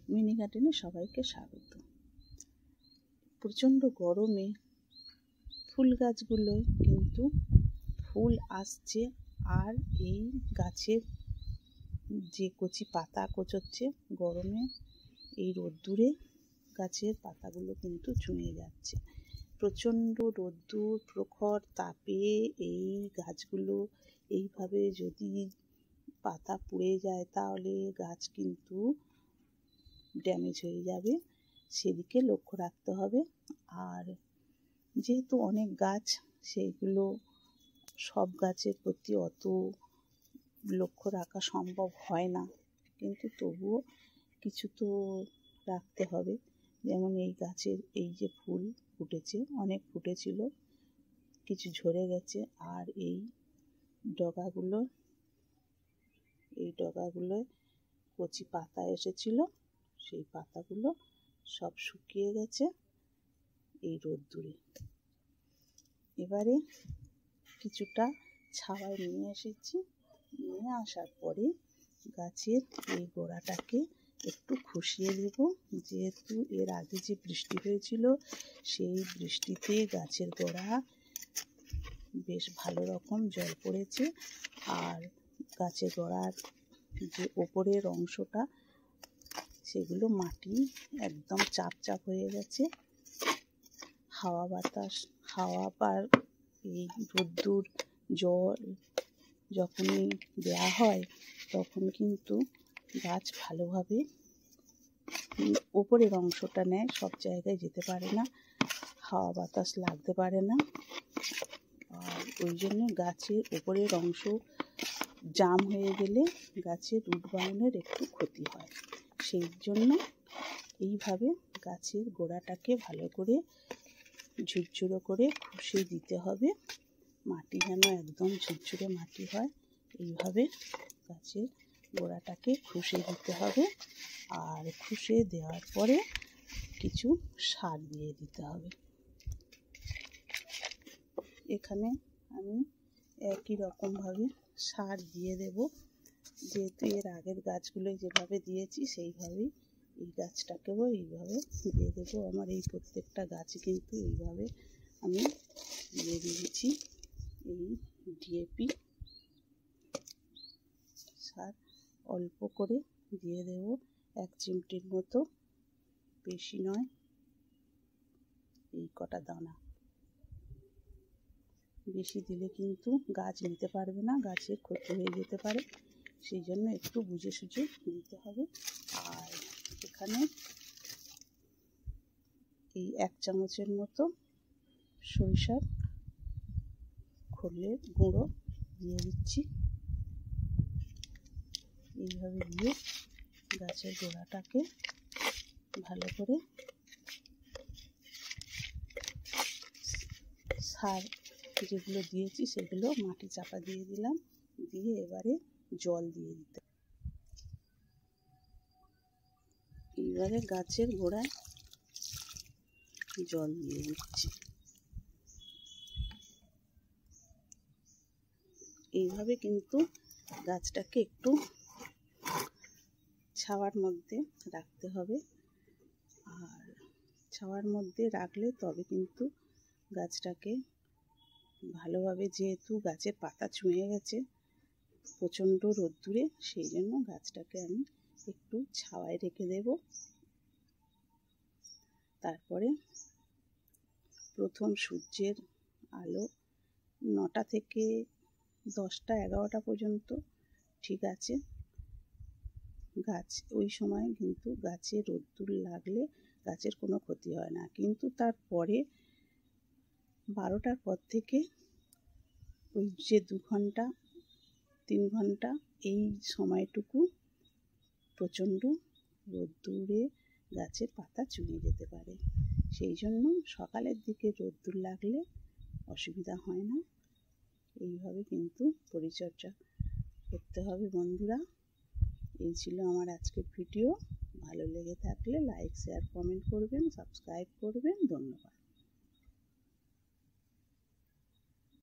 Mini গার্ডেনে সবাইকে স্বাগত। প্রচণ্ড গরমে ফুল গাছগুলো কিন্তু ফুল আসছে, আর এই গাছের যে কচি পাতা কোচচ্ছে গরমে, এই রোদ্দুরে গাছের পাতাগুলো কিন্তু চুঁয়ে যাচ্ছে। প্রচণ্ড রোদ্দুর, প্রখর তাপে এই গাছগুলো এইভাবে যদি পাতা পুড়ে যায় তাহলে গাছ কিন্তু ড্যামেজ হয়ে যাবে, সেদিকে লক্ষ্য রাখতে হবে। আর যেহেতু অনেক গাছ, সেইগুলো সব গাছের প্রতি অত লক্ষ্য রাখা সম্ভব হয় না, কিন্তু তবুও কিছু তো রাখতে হবে। যেমন এই গাছের এই যে ফুল ফুটেছে, অনেক ফুটেছিল, কিছু ঝরে গেছে, আর এই ডগাগুলোয় কচি পাতা এসেছিল, সেই পাতাগুলো সব শুকিয়ে গেছে এই রোদ্দুরে। এবারে কিছুটা ছাওয়ায় নিয়ে এসেছি, নিয়ে আসার পরে গাছের এই গোড়াটাকে একটু খুশিয়ে দেব। যেহেতু এর আগে যে বৃষ্টি হয়েছিল, সেই বৃষ্টিতে গাছের গোড়া বেশ ভালো রকম জল পড়েছে, আর গাছের গোড়ার যে ওপরের অংশটা, সেগুলো মাটি একদম চাপ চাপ হয়ে গেছে। হাওয়া বা এই রোদ্দুর জল যখনই দেওয়া হয় তখন কিন্তু গাছ ভালোভাবে ওপরের অংশটা নেয়, সব জায়গায় যেতে পারে না, হাওয়া বাতাস লাগতে পারে না, আর ওই জন্য গাছের ওপরের অংশ জাম হয়ে গেলে গাছের রুট বাউনের একটু ক্ষতি হয়। সেই জন্য এইভাবে গাছের গোড়াটাকে ভালো করে ঝুরঝুরো করে খুশিয়ে দিতে হবে। মাটি যেন একদম ঝুরঝুরে মাটি হয়, এইভাবে গাছের গোড়াটাকে খুশিয়ে দিতে হবে। আর খুশিয়ে দেওয়ার পরে কিছু সার দিয়ে দিতে হবে। এখানে আমি একই রকমভাবে সার দিয়ে দেব, যেহেতু এর আগের গাছগুলো যেভাবে দিয়েছি সেইভাবেই এই গাছটাকেও এইভাবে দিয়ে দেবো। আমার এই প্রত্যেকটা গাছে কিন্তু এইভাবে আমি দিয়ে দিয়েছি এই ডিএপি সার। অল্প করে দিয়ে দেব, 1 চিমটির মতো, বেশি নয়, এই কটা দানা। বেশি দিলে কিন্তু গাছ নিতে পারবে না, গাছের ক্ষতি হয়ে যেতে পারে, সেই জন্য একটু বুঝে সুঝে দিতে হবে। আর এখানে এই 1 চামচের মতো সরিষার খোলের গুঁড়ো দিয়ে দিচ্ছি। এইভাবে দিয়ে গাছের গোড়াটাকে ভালো করে সার যেগুলো দিয়েছি সেগুলো মাটি চাপা দিয়ে দিলাম, দিয়ে এবারে জল দিয়ে দিতে। এইবারে গাছের গোড়ায় জল দিয়ে দিচ্ছি। এইভাবে কিন্তু গাছটাকে একটু ছাওয়ার মধ্যে রাখতে হবে, আর ছাওয়ার মধ্যে রাখলে তবে কিন্তু গাছটাকে ভালোভাবে, যেহেতু গাছের পাতা ছুঁয়ে গেছে প্রচণ্ড রোদ্দুরে, সেই জন্য গাছটাকে আমি একটু ছাওয়ায় রেখে দেব। তারপরে প্রথম সূর্যের আলো 9টা থেকে 10টা 11টা পর্যন্ত ঠিক আছে। গাছ ওই সময় কিন্তু গাছে রোদ্দুর লাগলে গাছের কোনো ক্ষতি হয় না, কিন্তু তারপরে 12টার পর থেকে ওই যে 2 ঘন্টা 3 ঘন্টা এই সময়টুকু প্রচণ্ড রোদ্দুরে গাছের পাতা চুঁয়ে যেতে পারে। সেই জন্য সকালের দিকে রোদ্দুর লাগলে অসুবিধা হয় না। এইভাবে কিন্তু পরিচর্যা করতে হবে বন্ধুরা। এই ছিল আমার আজকের ভিডিও। ভালো লেগে থাকলে লাইক, শেয়ার, কমেন্ট করবেন, সাবস্ক্রাইব করবেন। ধন্যবাদ।